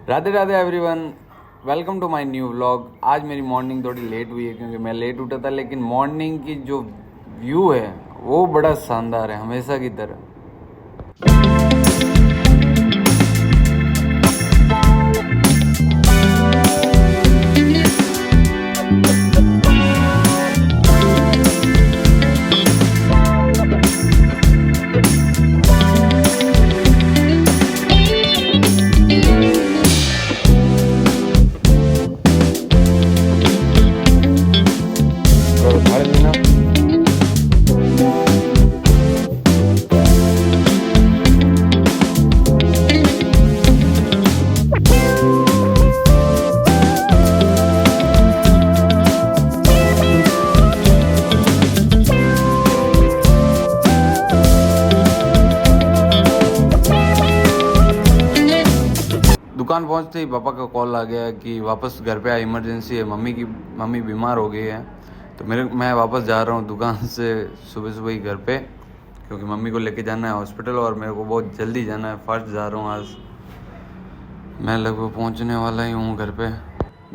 Radhe Radhe everyone, welcome to my new vlog. आज मेरी morning थोड़ी लेट हुई है क्योंकि मैं लेट उठा था, लेकिन मॉर्निंग की जो व्यू है वो बड़ा शानदार है हमेशा की तरह। दुकान पहुंचते ही पापा का कॉल आ गया कि वापस घर पे आए, इमरजेंसी है, मम्मी बीमार हो गई है। तो मैं वापस जा रहा हूँ दुकान से सुबह सुबह ही घर पे, क्योंकि मम्मी को लेके जाना है हॉस्पिटल और मेरे को बहुत जल्दी जाना है। फर्स्ट जा रहा हूँ आज। मैं लगभग पहुँचने वाला ही हूँ घर पे।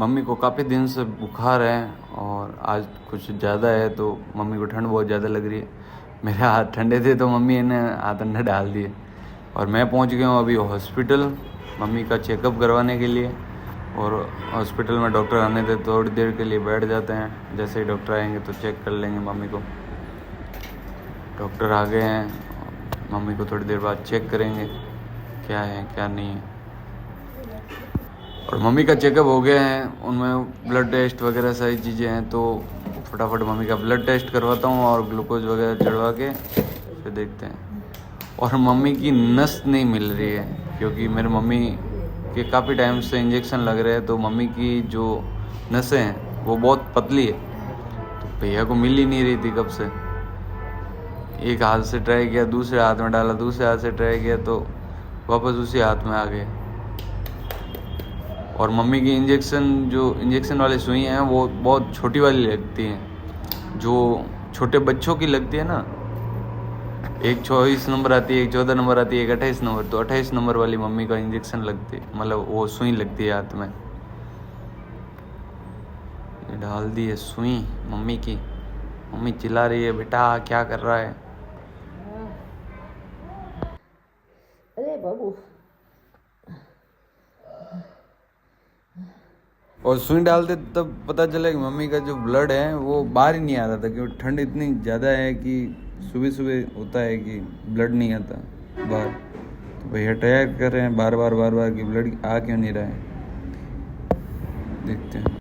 मम्मी को काफ़ी दिन से बुखार है और आज कुछ ज़्यादा है, तो मम्मी को ठंड बहुत ज़्यादा लग रही है। मेरे हाथ ठंडे थे तो मम्मी ने हाथ अंदर डाल दिए और मैं पहुँच गया हूँ अभी हॉस्पिटल मम्मी का चेकअप करवाने के लिए। और हॉस्पिटल में डॉक्टर आने थे, थोड़ी देर के लिए बैठ जाते हैं। जैसे ही डॉक्टर आएंगे तो चेक कर लेंगे मम्मी को। डॉक्टर आ गए हैं, मम्मी को थोड़ी देर बाद चेक करेंगे क्या है क्या नहीं है। और मम्मी का चेकअप हो गया है, उनमें ब्लड टेस्ट वगैरह सारी चीज़ें हैं, तो फटाफट मम्मी का ब्लड टेस्ट करवाता हूँ और ग्लूकोज वगैरह चढ़वा के फिर देखते हैं। और मम्मी की नस नहीं मिल रही है क्योंकि मेरे मम्मी के काफ़ी टाइम से इंजेक्शन लग रहे हैं, तो मम्मी की जो नसें हैं वो बहुत पतली है। तो भैया को मिल ही नहीं रही थी कब से। एक हाथ से ट्राई किया, दूसरे हाथ में डाला, दूसरे हाथ से ट्राई किया, तो वापस उसी हाथ में आ गए। और मम्मी की इंजेक्शन वाली सुई हैं वो बहुत छोटी वाली लगती हैं, जो छोटे बच्चों की लगती है ना। एक 24 नंबर आती है, एक 14 नंबर आती है, एक 28 नंबर। तो 28 नंबर वाली मम्मी का इंजेक्शन लगती है, मतलब वो सुई लगती है हाथ में। ये डाल दी है सुई मम्मी की। मम्मी चिल्ला रही है, बेटा क्या कर रहा है। अरे बाबू, और सुई डालते तब पता चला कि मम्मी का जो ब्लड है वो बाहर ही नहीं आ रहा था, क्योंकि ठंड इतनी ज़्यादा है कि सुबह सुबह होता है कि ब्लड नहीं आता बाहर। तो भैया ट्राई कर रहे हैं बार बार कि ब्लड आ क्यों नहीं रहा है। देखते हैं।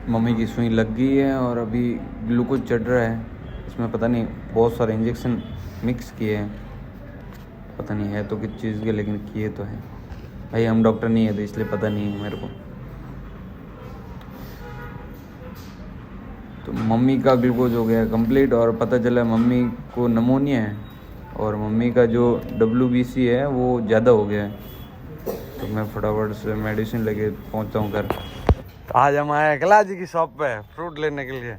मम्मी की सुई लग गई है और अभी ग्लूकोज चढ़ रहा है। इसमें पता नहीं बहुत सारे इंजेक्शन मिक्स किए हैं, पता नहीं है तो किस चीज़ के, लेकिन किए तो हैं। भाई हम डॉक्टर नहीं है तो इसलिए पता नहीं है मेरे को। तो मम्मी का ग्लूकोज हो गया कंप्लीट और पता चला मम्मी को निमोनिया है और मम्मी का जो WBC है वो ज़्यादा हो गया है। तो मैं फटाफट से मेडिसिन लेके पहुंचता हूँ घर। आज हम आए कला जी की शॉप पे फ्रूट लेने के लिए।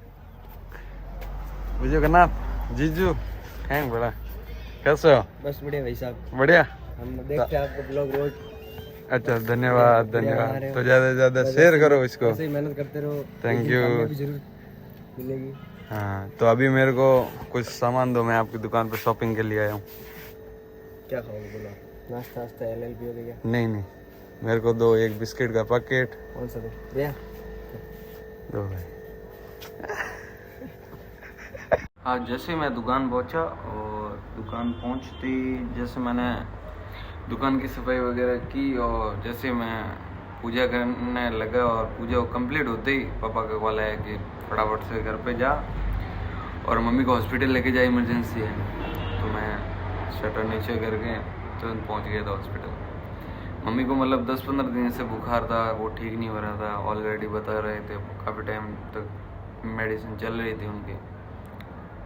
विजयनाथ जीजू हैं बड़ा, कैसे हो? बस बढ़िया भाई साहब, बढ़िया। हम देखते हैं आपको ब्लॉग रोज। अच्छा, धन्यवाद धन्यवाद। तो ज़्यादा से ज़्यादा शेयर करो इसको। ऐसे ही मेहनत करते रहो, थैंक यू। कामयाबी जरूर मिलेगी। हाँ, तो अभी मेरे को कुछ सामान दो, मैं आपकी दुकान पे शॉपिंग के लिए आया हूँ। क्या खाओगे बोलो? नाश्ता वास्ता LL पियोगे क्या? नहीं, मेरे को दो, एक बिस्किट का पैकेट। कौन सा दो भैया? दो भाई। हाँ, जैसे मैं दुकान पहुंचा और दुकान पहुंचते ही जैसे मैंने दुकान की सफाई वगैरह की और जैसे मैं पूजा करने लगा और पूजा कंप्लीट होते ही पापा का कॉल आया कि फटाफट से घर पे जा और मम्मी को हॉस्पिटल लेके जा, इमरजेंसी है। तो मैं शटर नीचे करके तुरंत पहुंच गया था हॉस्पिटल। मम्मी को मतलब 10-15 दिन से बुखार था, वो ठीक नहीं हो रहा था। ऑलरेडी बता रहे थे, काफ़ी टाइम तक मेडिसिन चल रही थी उनकी,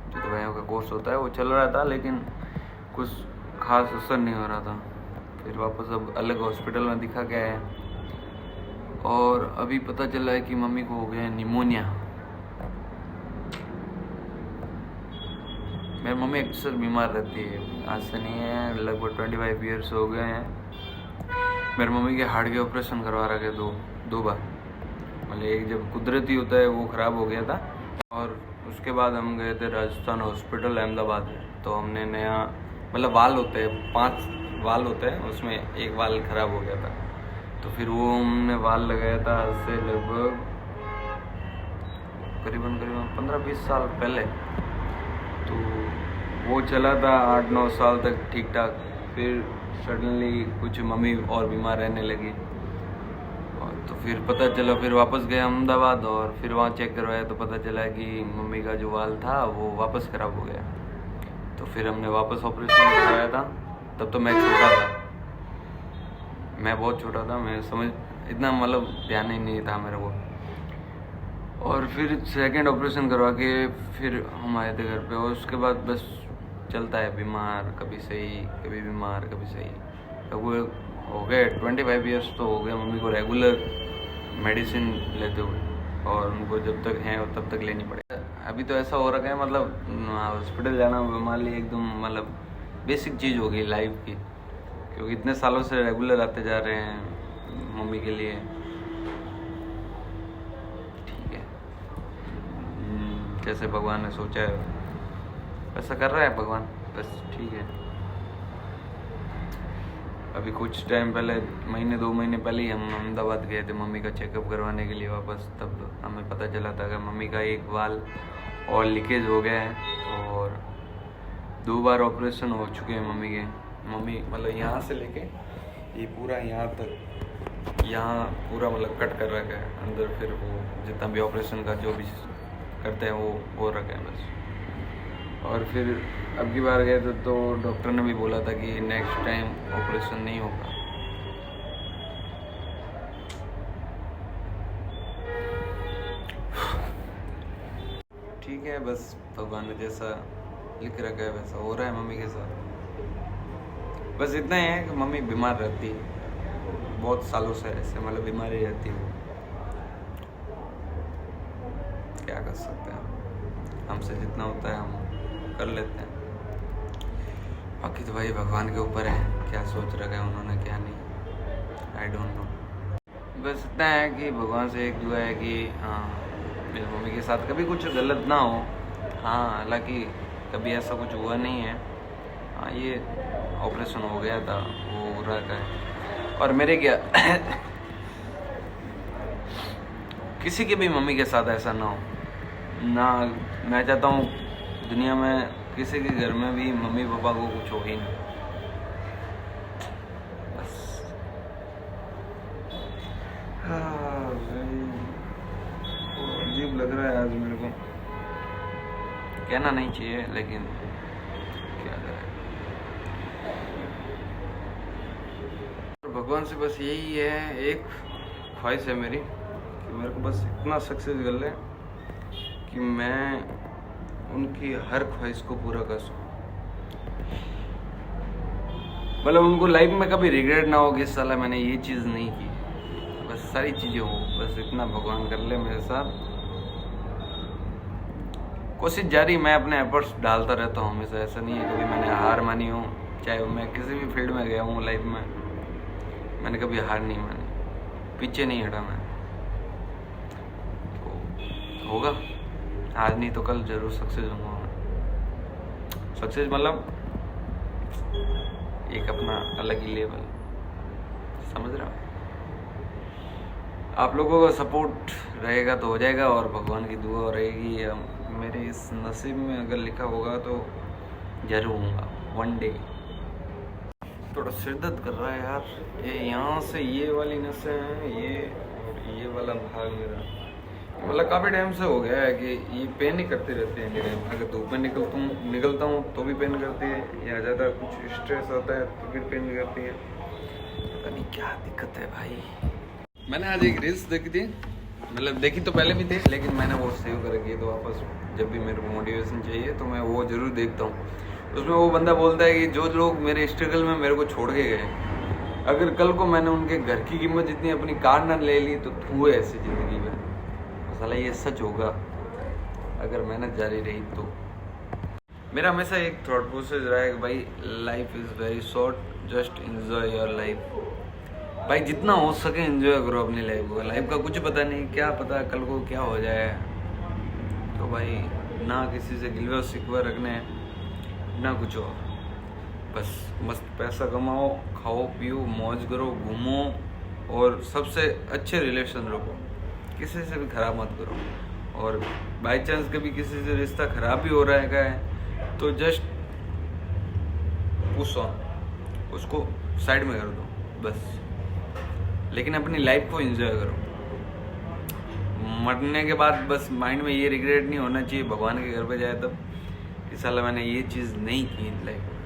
जो दवाइयों का कोर्स होता है वो चल रहा था, लेकिन कुछ खास असर नहीं हो रहा था। फिर वापस अब अलग हॉस्पिटल में दिखा के आए, और अभी पता चला है कि मम्मी को हो गया है निमोनिया। मेरी मम्मी अक्सर बीमार रहती है, आज से नहीं है, लगभग 25 ईयर्स हो गए हैं। मेरी मम्मी के हार्ट के ऑपरेशन करवा रखे दो बार। मतलब एक जब कुदरती होता है वो ख़राब हो गया था, और उसके बाद हम गए थे राजस्थान हॉस्पिटल अहमदाबाद में। तो हमने नया, मतलब वाल होते हैं, 5 वाल होते हैं, उसमें एक वाल ख़राब हो गया था। तो फिर वो हमने वाल लगाया था आज से लगभग करीबन 15-20 साल पहले। तो वो चला था 8-9 साल तक ठीक ठाक। फिर सडनली कुछ मम्मी और बीमार रहने लगी, और तो फिर पता चला, फिर वापस गए अहमदाबाद और फिर वहाँ चेक करवाया तो पता चला कि मम्मी का जो वाल था वो वापस ख़राब हो गया। तो फिर हमने वापस ऑपरेशन करवाया था। तब तो मैं छोटा था, मैं बहुत छोटा था, मैं समझ इतना मतलब ध्यान ही नहीं था मेरे को। और फिर सेकंड ऑपरेशन करवा के फिर हम आए थे घर पे, और उसके बाद बस चलता है, बीमार कभी सही कभी बीमार कभी सही। तो वो हो गए 25 ईयर्स तो हो गए मम्मी को रेगुलर मेडिसिन लेते हुए, और उनको जब तक हैं तब तक लेनी पड़ेगी। अभी तो ऐसा हो रखा है, मतलब हॉस्पिटल जाना मान ली एकदम मतलब बेसिक चीज़ हो गई लाइफ की, क्योंकि इतने सालों से रेगुलर आते जा रहे हैं मम्मी के लिए। ठीक है, जैसे भगवान ने सोचा है वैसा कर रहा है भगवान, बस ठीक है। अभी कुछ टाइम पहले, 1-2 महीने पहले ही हम अहमदाबाद गए थे मम्मी का चेकअप करवाने के लिए वापस। तब हमें पता चला था कि मम्मी का एक वाल और लीकेज हो गया है, और 2 बार ऑपरेशन हो चुके हैं मम्मी के। मम्मी मतलब यहाँ से लेके ये पूरा यहाँ तक, यहाँ पूरा मतलब कट कर रखा है अंदर। फिर वो जितना भी ऑपरेशन का जो भी करते हैं वो हो रखा है बस। और फिर अब की बार गए थे तो डॉक्टर ने भी बोला था कि नेक्स्ट टाइम ऑपरेशन नहीं होगा। ठीक है, बस भगवान ने जैसा लिख रखा है वैसा हो रहा है मम्मी के साथ। बस इतना ही है कि मम्मी बीमार रहती है बहुत सालों से, ऐसे मतलब बीमारी रहती है। क्या कर सकते हैं, हमसे जितना होता है हम कर लेते हैं। बाकी तो भाई भगवान के ऊपर है, क्या सोच रखा है उन्होंने क्या नहीं, आई डोंट नो। बस इतना है कि भगवान से एक दुआ है कि हाँ मेरी मम्मी के साथ कभी कुछ गलत ना हो। हाँ हालांकि कभी ऐसा कुछ हुआ नहीं है। हाँ ये ऑपरेशन हो गया था, वो हो रहा है। और मेरे क्या किसी की भी मम्मी के साथ ऐसा ना हो ना। मैं चाहता हूँ दुनिया में किसी के घर में भी मम्मी पापा को कुछ हो ही नहीं, बस। हाँ भाई, अजीब लग रहा है आज मेरे को, कहना नहीं चाहिए लेकिन क्या करें। भगवान से बस यही है, एक ख्वाहिश है मेरी कि मेरे को बस इतना सक्सेस कर ले कि मैं उनकी हर ख्वाहिश को पूरा कर सकूं। मतलब उनको लाइफ में कभी रिग्रेट ना हो कि साला मैंने ये चीज़ नहीं की, बस सारी चीज़ें हो, बस इतना भगवान कर ले मेरे साथ। कोशिश जारी, मैं अपने एफर्ट्स डालता रहता हूँ हमेशा, ऐसा नहीं है कभी मैंने हार मानी हो। चाहे मैं किसी भी फील्ड में गया हूँ लाइफ में, मैंने कभी हार नहीं मानी, पीछे नहीं हटा मैं। तो होगा, आज नहीं तो कल जरूर सक्सेस होगा मैं। सक्सेस मतलब एक अपना अलग ही लेवल, समझ रहा हूँ। आप लोगों का सपोर्ट रहेगा तो हो जाएगा, और भगवान की दुआ रहेगी। मेरे इस नसीब में अगर लिखा होगा तो जरूर होगा वन डे। थोड़ा सिर दर्द कर रहा है यार, ये यहाँ से ये वाली नसें हैं, ये वाला भाग मेरा मतलब काफ़ी टाइम से हो गया है कि ये पेन ही करती रहती है। अगर धूप में निकलता हूँ तो भी पेन करती है, या ज़्यादा कुछ स्ट्रेस आता है तो फिर पेन करती है, पता नहीं क्या दिक्कत है भाई। मैंने आज एक रील्स देखी थी, मतलब देखी तो पहले भी थी लेकिन मैंने वो सेव कर रखी है, तो वापस जब भी मेरे को मोटिवेशन चाहिए तो मैं वो ज़रूर देखता हूँ। उसमें वो बंदा बोलता है कि जो लोग मेरे स्ट्रगल में मेरे को छोड़ के गए अगर कल को मैंने उनके घर की कीमत जितनी अपनी कार ना ले ली तो हुए ऐसी ज़िंदगी में। साला ये सच होगा अगर मेहनत जारी रही तो। मेरा हमेशा एक थॉट प्रोसेस रहा है कि भाई life is very short, just enjoy your life. भाई जितना हो सके एंजॉय करो अपनी लाइफ को। लाइफ का कुछ पता नहीं, क्या पता कल को क्या हो जाए। तो भाई ना किसी से गिलवा शिकवा रखने, ना कुछ हो, बस मस्त पैसा कमाओ, खाओ पियो, मौज करो, घूमो और सबसे अच्छे रिलेशन रखो, किसी से भी ख़राब मत करो। और बाई चांस कभी किसी से रिश्ता ख़राब भी हो रहा है क्या है तो जस्ट पुश ऑन, उसको साइड में कर दो बस। लेकिन अपनी लाइफ को एंजॉय करो। मरने के बाद बस माइंड में ये रिग्रेट नहीं होना चाहिए भगवान के घर पे जाए तब कि साला मैंने ये चीज़ नहीं की लाइफ में।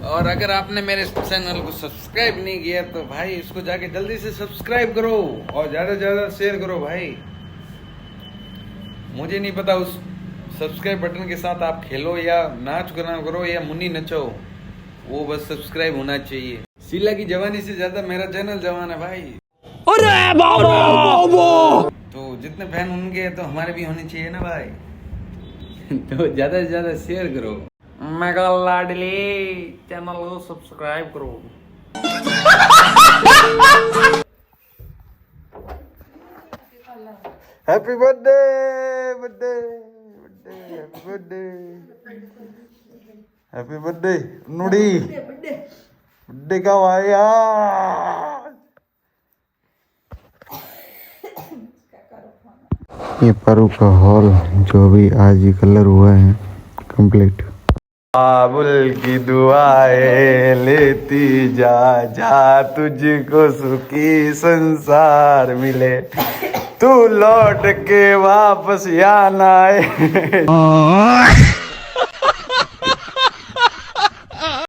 और अगर आपने मेरे चैनल को सब्सक्राइब नहीं किया तो भाई इसको जाके जल्दी से सब्सक्राइब करो और ज़्यादा से ज़्यादा शेयर करो भाई। मुझे नहीं पता उस सब्सक्राइब बटन के साथ आप खेलो या नाच गाना करो या मुन्नी नचो, वो बस सब्सक्राइब होना चाहिए। शीला की जवानी से ज़्यादा मेरा चैनल जवान है भाई। अरे बाबा! तो जितने फैन उनके हैं तो हमारे भी होने चाहिए ना भाई। तो ज़्यादा से ज़्यादा शेयर करो। मेगा लाडली चैनल को सब्सक्राइब करो। Happy birthday birthday birthday happy birthday happy birthday नुड़ी बर्थडे का आया। ये परू का हॉल जो भी आज ही कलर हुआ है कंप्लीट। बाबुल की दुआएं लेती जा जा, तुझको सुखी संसार मिले, तू लौट के वापस आना है।